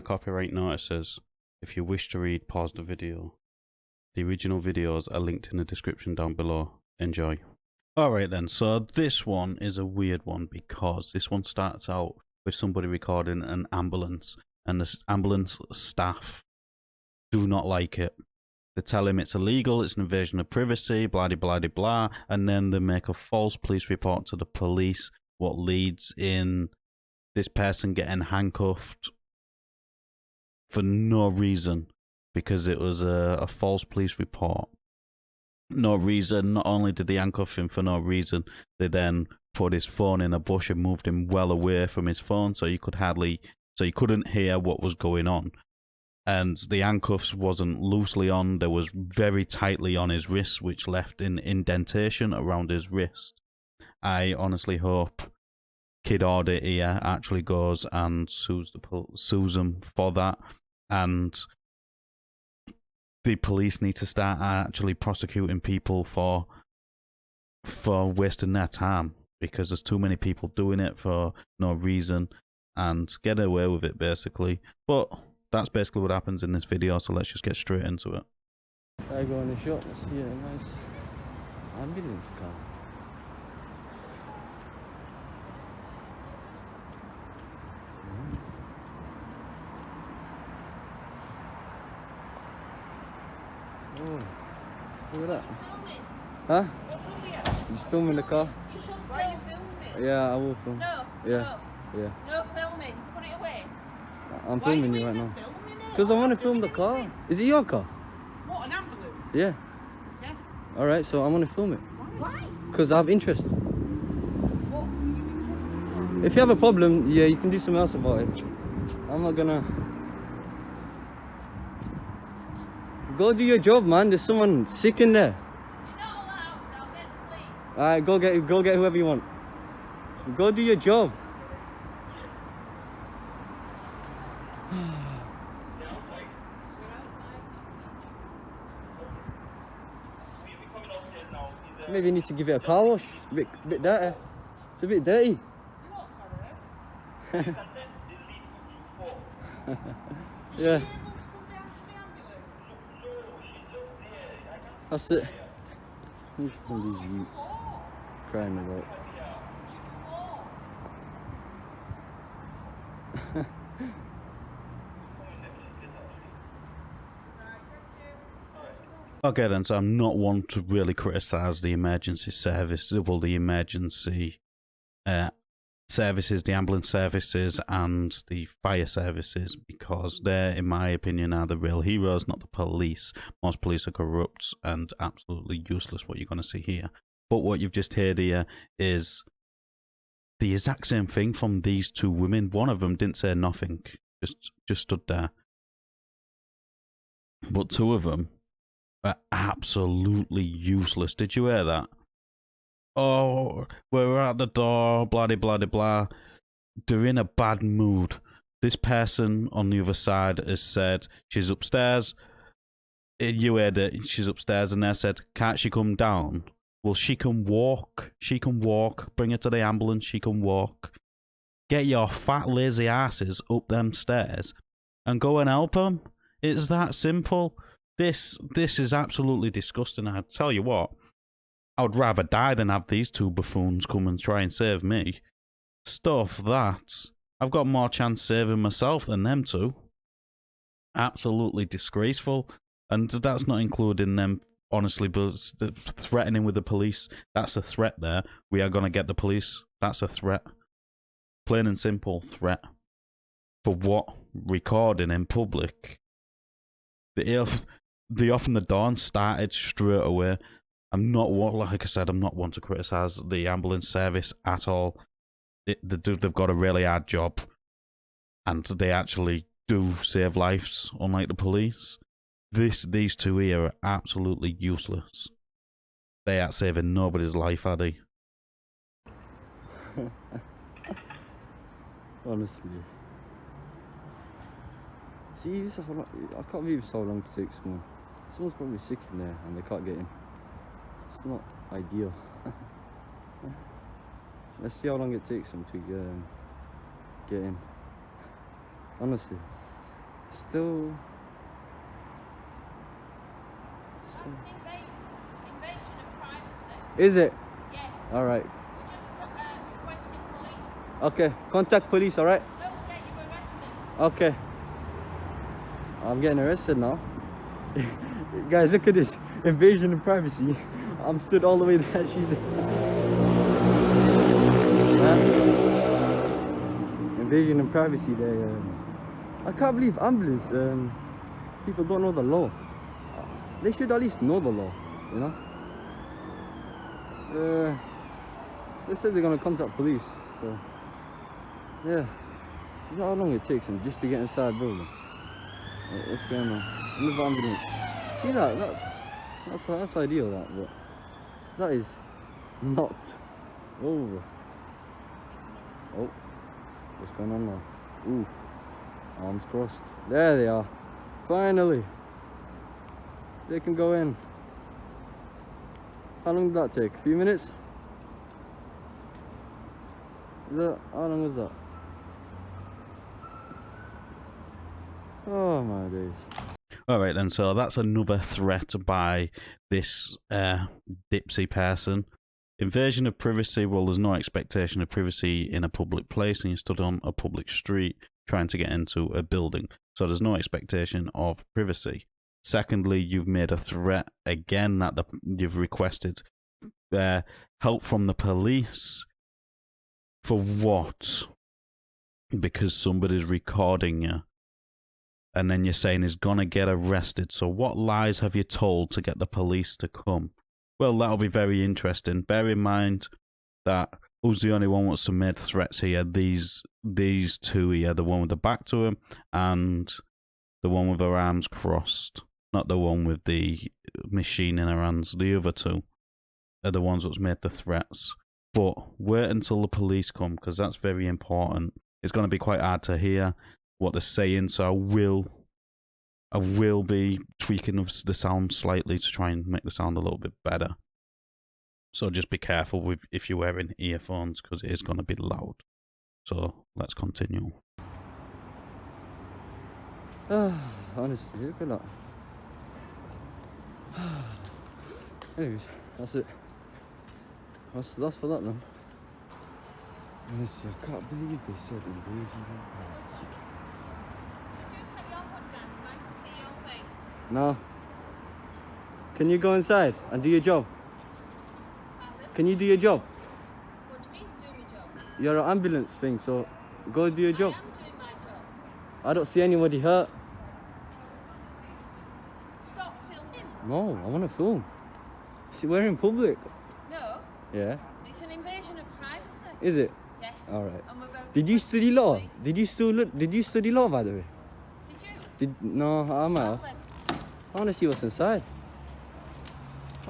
copyright notices. If you wish to read, pause the video. The original videos are linked in the description down below. Enjoy. Alright then, so this one is a weird one because this one starts out with somebody recording an ambulance, and the ambulance staff do not like it. They tell him it's illegal, it's an invasion of privacy, blah blah blah blah, and then they make a false police report to the police, what leads in this person getting handcuffed for no reason, because it was a false police report. No reason. Not only did they handcuff him for no reason, they then put his phone in a bush and moved him well away from his phone, so you couldn't hear what was going on. And the handcuffs wasn't loosely on; they was very tightly on his wrist, which left an indentation around his wrist. I honestly hope Kid Audit here actually goes and sues them for that, and the police need to start actually prosecuting people for wasting their time, because there's too many people doing it for no reason and get away with it basically. But that's basically what happens in this video, so let's just get straight into it. I go on the shot, see a nice ambulance car. Oh, look at that. Filming? Huh? What's up here? You just filming the car? You shouldn't film. Why are you filming? Yeah, I will film. No, Yeah. no. Yeah. No filming. Put it away. I'm filming you right now. Filming it? Because I want to film the car. Is it your car? What, an ambulance? Yeah. Yeah. Alright, so I want to film it. Why? Because I have interest. What are you interested in? If you have a problem, yeah, you can do something else about it. I'm not gonna... Go do your job, man. There's someone sick in there. You're not allowed. I'll get the police. Alright, go get whoever you want. Go do your job. Maybe you need to give it a car wash. A bit dirty. It's a bit dirty. Yeah. That's it. Which one of these youths crying about? Okay then, so I'm not one to really criticise the emergency service, well, the emergency services, the ambulance services and the fire services, because they, in my opinion, are the real heroes, not the police. Most police are corrupt and absolutely useless, what you're going to see here. But what you've just heard here is the exact same thing from these two women. One of them didn't say nothing, just stood there. But two of them are absolutely useless. Did you hear that? Oh, we're at the door, blah blah blah. They're in a bad mood. This person on the other side has said she's upstairs. You heard it, she's upstairs, and they said, can't she come down? Well, she can walk. She can walk. Bring her to the ambulance. She can walk. Get your fat lazy asses up them stairs and go and help them. It's that simple. This is absolutely disgusting. I tell you what, I would rather die than have these two buffoons come and try and save me. Stuff that. I've got more chance saving myself than them two. Absolutely disgraceful. And that's not including them, honestly, but threatening with the police. That's a threat there. We are going to get the police. That's a threat. Plain and simple threat. For what? Recording in public. They opened the door and started straight away. Like I said, I'm not one to criticise the ambulance service at all. They've got a really hard job, and they actually do save lives, unlike the police. These two here are absolutely useless. They aren't saving nobody's life, are they? Honestly. See, I can't believe it's so long to take someone. Someone's probably sick in there and they can't get in. It's not ideal. Let's see how long it takes them to get in. Honestly. Still. That's an invasion of privacy. Is it? Yes. All right. We're just requesting police. Okay. Contact police. All right. No, we'll get you arrested. Okay. I'm getting arrested now. Guys, look at this invasion of privacy. I'm stood all the way there. She's there. Invasion of privacy there. I can't believe ambulance. People don't know the law. They should at least know the law, you know. They said they're gonna contact police, so yeah. This is how long it takes them just to get inside building. What's going on? Another ambulance. See that? That's ideal. That, but that is not over. Oh, what's going on now? Oof. Arms crossed. There they are. Finally. They can go in. How long did that take? A few minutes? How long was that? Oh my days. Alright then, so that's another threat by this dipsy person. Invasion of privacy, well, there's no expectation of privacy in a public place and you stood on a public street trying to get into a building. So there's no expectation of privacy. Secondly, you've made a threat again that you've requested help from the police. For what? Because somebody's recording you. And then you're saying he's gonna get arrested. So what lies have you told to get the police to come? Well, that'll be very interesting. Bear in mind that who's the only one that's made threats here? These two here, the one with the back to him and the one with her arms crossed. Not the one with the machine in her hands. The other two are the ones that's made the threats. But wait until the police come, because that's very important. It's going to be quite hard to hear what they're saying, so I will be tweaking the sound slightly to try and make the sound a little bit better. So just be careful with if you're wearing earphones, because it is going to be loud. So let's continue. Honestly, look at that. Anyways, that's it. That's for that then. Honestly, I can't believe they said invasion of privacy. Did you put your hood down so I can see your face? No. Can you go inside and do your job? Pardon? Can you do your job? What do you mean, do my job? You're an ambulance thing, so go do your job. I am doing my job. I don't see anybody hurt. Stop filming. No, I want to film. See, we're in public. No, Yeah. it's an invasion of privacy. Is it? Yes. All right. And we're very Did you requesting study law? police. Did you study law, by the way? Did you? No, I might Well have. then, I want to see what's inside.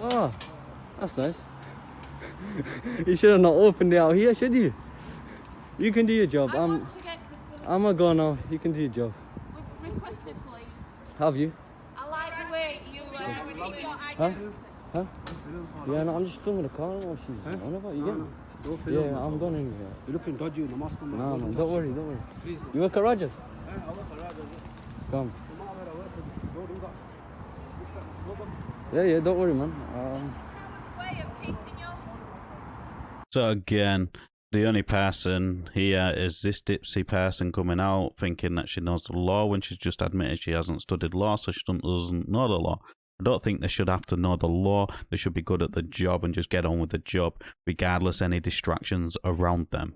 Oh, that's nice. You should have not opened it out here, should you? You can do your job. I want to get the police. I'm gonna go now. You can do your job. We've requested police. Have you? I like the way you keep your Huh? identity. Huh? Yeah, no, I'm just filming the car. What she's on about. You get me? Don't film, Yeah, man. I'm done anyway. You're looking dodgy in the mask on. Nah, man, don't worry, don't worry. Please, You work at Rogers? I work around. Come. No matter where I work, don't do that. This guy, go back. Yeah, don't worry, man. Way of keeping your. So again, the only person here is this dipsy person coming out thinking that she knows the law when she's just admitted she hasn't studied law, so she doesn't know the law. I don't think they should have to know the law. They should be good at the job and just get on with the job, regardless any distractions around them.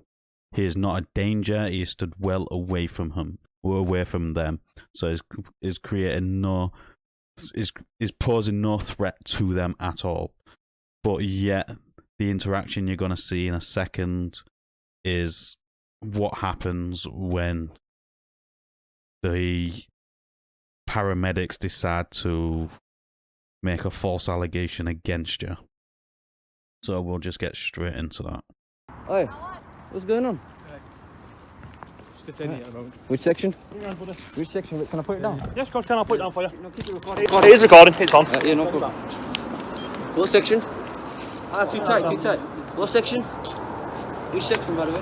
He is not a danger. He is stood well away from him, or away from them. So is creating is posing no threat to them at all. But yet, the interaction you're going to see in a second is what happens when the paramedics decide to make a false allegation against you. So we'll just get straight into that. Hey, what's going on? Just detain you at the moment. Which section? Bring it round, brother. Which section? Can I put it down? Yes, of course, can I put it down for you? No, keep it recording. It is recording, it's on. Yeah, no problem. What section? Ah, too tight, too tight. What section? Which section, by the way?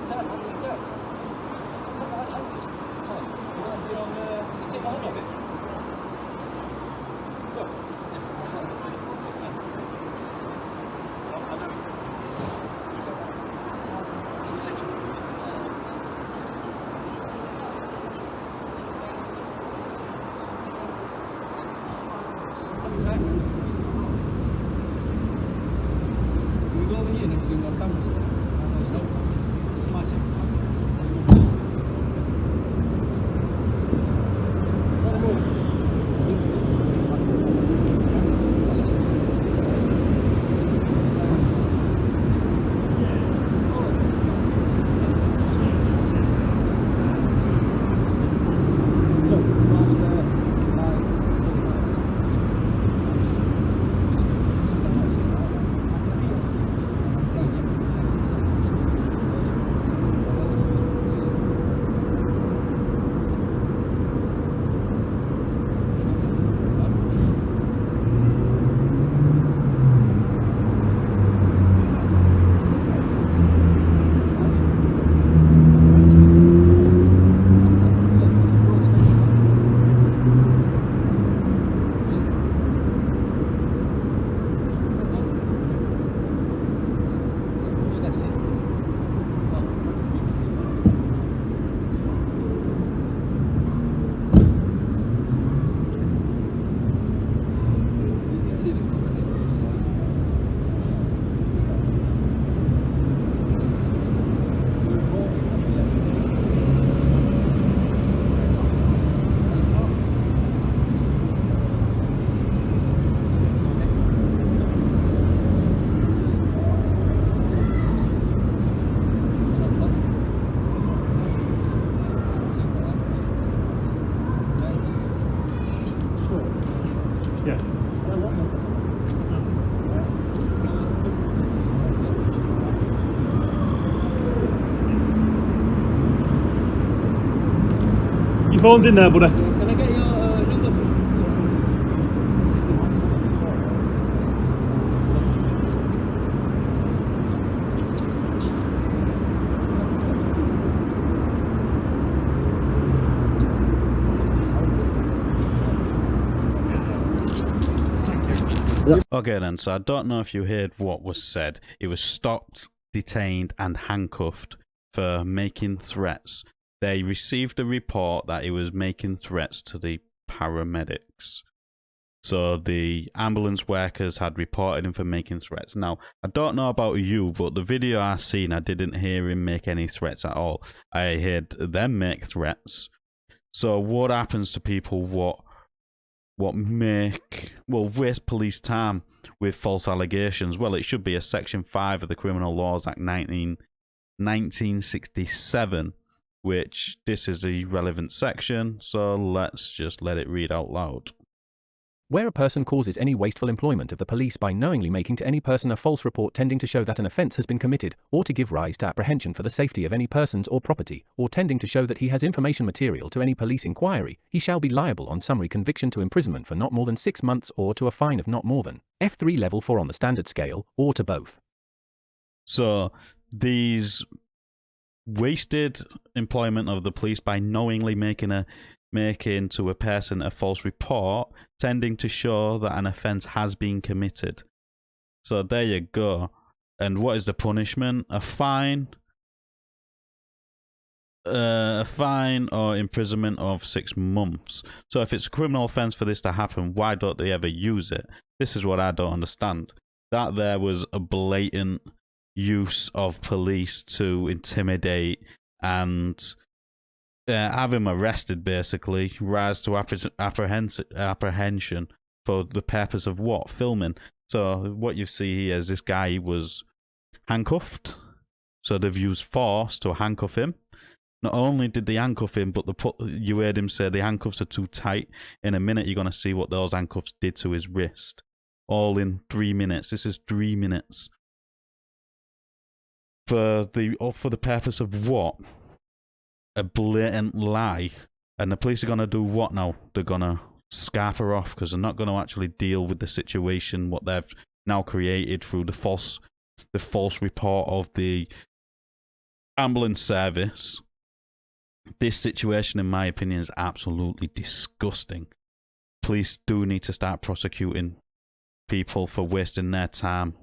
We go over here next to the cameras. It's massive. Your phone's in there, buddy. Can I get your number, Okay then, so I don't know if you heard what was said. He was stopped, detained and handcuffed for making threats. They received a report that he was making threats to the paramedics. So the ambulance workers had reported him for making threats. Now, I don't know about you, but the video I seen, I didn't hear him make any threats at all. I heard them make threats. So what happens to people what waste police time with false allegations? Well, it should be a Section 5 of the Criminal Laws Act 1967, which this is a relevant section, so let's just let it read out loud. Where a person causes any wasteful employment of the police by knowingly making to any person a false report tending to show that an offence has been committed, or to give rise to apprehension for the safety of any persons or property, or tending to show that he has information material to any police inquiry, he shall be liable on summary conviction to imprisonment for not more than 6 months or to a fine of not more than F3 level 4 on the standard scale, or to both. So these wasted employment of the police by knowingly making to a person a false report, tending to show that an offence has been committed. So there you go. And what is the punishment? A fine or imprisonment of 6 months. So if it's a criminal offence for this to happen, why don't they ever use it? This is what I don't understand. That there was a blatant use of police to intimidate and have him arrested, basically, rise to apprehension for the purpose of what? Filming. So what you see here is this guy was handcuffed. So they've used force to handcuff him. Not only did they handcuff him, but you heard him say the handcuffs are too tight. In a minute, you're going to see what those handcuffs did to his wrist. All in 3 minutes. This is 3 minutes. For the purpose of what? A blatant lie. And the police are going to do what now? They're going to scarf her off because they're not going to actually deal with the situation, what they've now created through the false report of the ambulance service. This situation, in my opinion, is absolutely disgusting. Police do need to start prosecuting people for wasting their time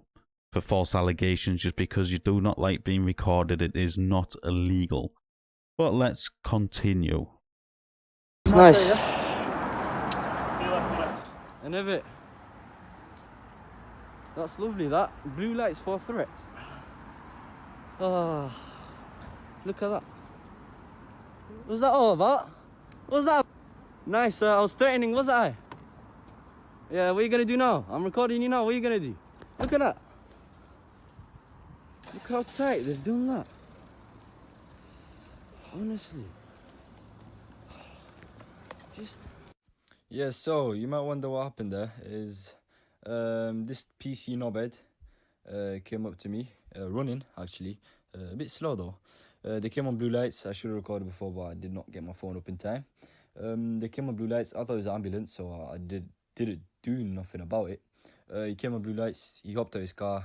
for false allegations just because you do not like being recorded. It is not illegal. But let's continue. It's nice. And of it. That's lovely, that. Blue lights for threat. Oh, look at that. What's that all about? What's that? Nice, I was threatening, wasn't I? Yeah, what are you gonna do now? I'm recording you now, what are you gonna do? Look at that. Look how tight they've done that. Honestly. Just... Yeah, so you might wonder what happened there is this PC knobhead came up to me, running actually, a bit slow though. They came on blue lights. I should have recorded before, but I did not get my phone up in time. They came on blue lights. I thought it was an ambulance, so I didn't do nothing about it. He came on blue lights. He hopped out his car.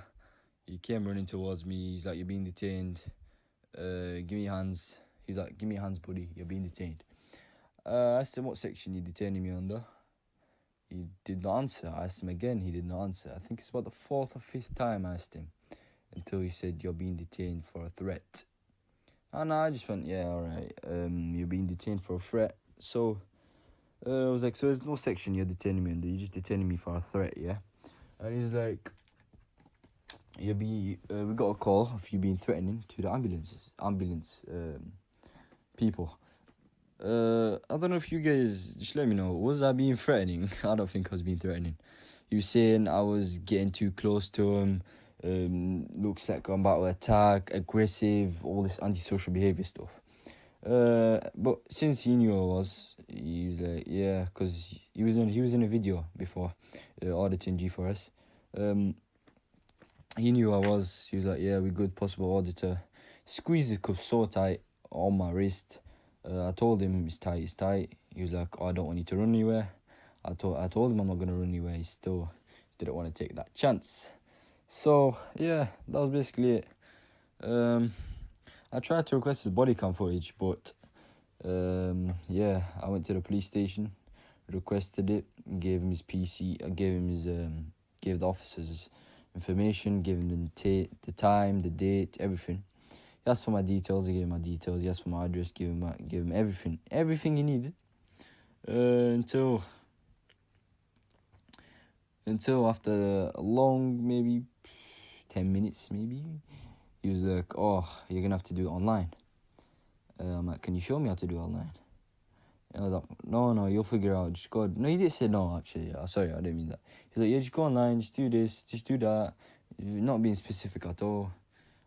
He came running towards me. He's like, "You're being detained. Give me your hands." He's like, "Give me your hands, buddy. You're being detained." I asked him what section you're detaining me under. He did not answer. I asked him again. He did not answer. I think it's about the 4th or 5th time I asked him, until he said, "You're being detained for a threat." And I just went, "Yeah, alright, you're being detained for a threat." So, I was like, "So there's no section you're detaining me under, you're just detaining me for a threat, yeah?" And he's like, we got a call of you being threatening to the ambulance people. I don't know if you guys, just let me know, was I being threatening? I don't think I was being threatening. He was saying I was getting too close to him, looks like I'm about to attack, aggressive, all this antisocial behaviour stuff. But since he knew I was, he was like, yeah, because he was in a video before, auditing G4S. He knew I was. He was like, "Yeah, we're good, possible auditor." Squeezed his cuff so tight on my wrist. I told him it's tight. He was like, "Oh, I don't want you to run anywhere." I told him I'm not gonna run anywhere. He still didn't want to take that chance. So yeah, that was basically it. I tried to request his body cam footage, but yeah, I went to the police station, requested it, gave him his PC, gave the officers information, gave him the time, the date, everything. He asked for my details, I gave him my details. He asked for my address, gave him everything he needed. Until after a long, maybe 10 minutes, maybe, he was like, "Oh, you're gonna have to do it online." I'm like, "Can you show me how to do it online?" And I was like, no, you'll figure it out. Just go. No, he didn't say no, actually. Sorry, I didn't mean that. He's like, "Yeah, just go online, just do this, just do that." Not being specific at all.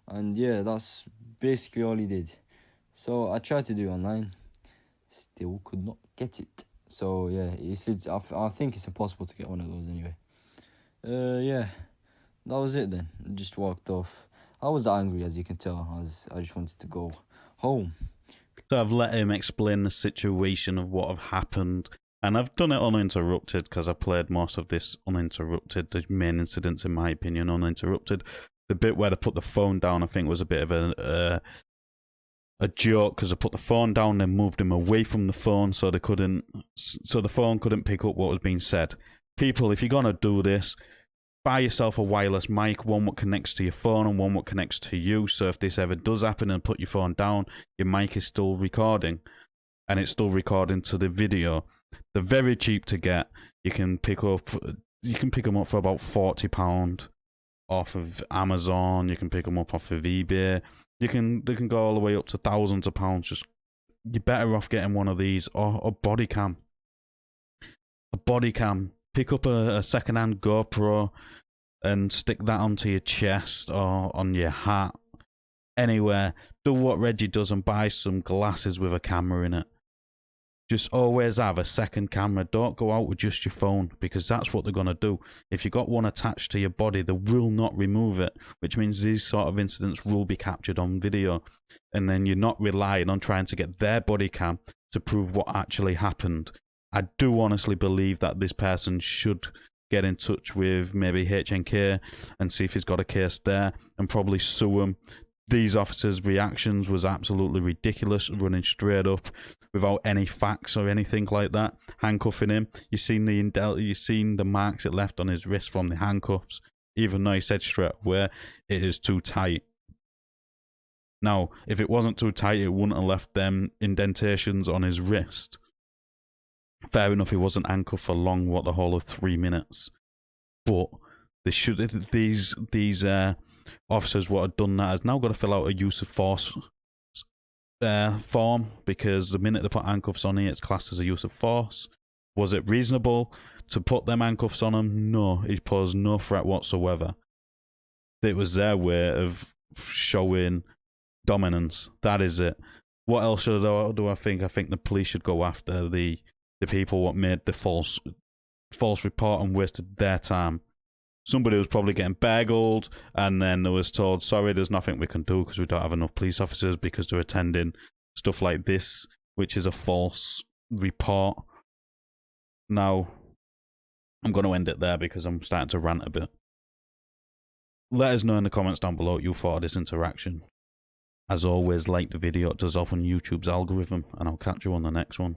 And yeah, that's basically all he did. So I tried to do it online. Still could not get it. So yeah, he said, I think it's impossible to get one of those anyway. Yeah, that was it then. I just walked off. I was angry, as you can tell. I just wanted to go home. So I've let him explain the situation of what have happened, and I've done it uninterrupted because I played most of this uninterrupted. The main incidents, in my opinion, uninterrupted. The bit where they put the phone down, I think, was a bit of a joke because they put the phone down, then moved him away from the phone so the phone couldn't pick up what was being said. People, if you're gonna do this, buy yourself a wireless mic, one what connects to your phone and one what connects to you, so if this ever does happen and put your phone down, your mic is still recording, and it's still recording to the video. They're very cheap to get. You can pick them up for about £40 off of Amazon. You can pick them up off of eBay. They can go all the way up to thousands of pounds. Just, you're better off getting one of these, or a body cam. A body cam. Pick up a second-hand GoPro and stick that onto your chest or on your hat. Anywhere. Do what Reggie does and buy some glasses with a camera in it. Just always have a second camera. Don't go out with just your phone, because that's what they're going to do. If you've got one attached to your body, they will not remove it, which means these sort of incidents will be captured on video. And then you're not relying on trying to get their body cam to prove what actually happened. I do honestly believe that this person should get in touch with maybe HNK and see if he's got a case there, and probably sue him. these officers' reactions was absolutely ridiculous, running straight up without any facts or anything like that, handcuffing him. You seen the marks it left on his wrist from the handcuffs, even though he said straight away it is too tight. Now, if it wasn't too tight, it wouldn't have left them indentations on his wrist. Fair enough, he wasn't handcuffed for long, what, the whole of 3 minutes. But they should, these officers what have done that has now got to fill out a use of force form, because the minute they put handcuffs on it, it's classed as a use of force. Was it reasonable to put them handcuffs on him? No, he posed no threat whatsoever. It was their way of showing dominance. That is it. What else do I think? I think the police should go after the people what made the false report and wasted their time. Somebody was probably getting bagelled, and then they was told, sorry, there's nothing we can do because we don't have enough police officers because they're attending stuff like this, which is a false report. Now, I'm going to end it there because I'm starting to rant a bit. Let us know in the comments down below what you thought of this interaction. As always, like the video, it does off on YouTube's algorithm, and I'll catch you on the next one.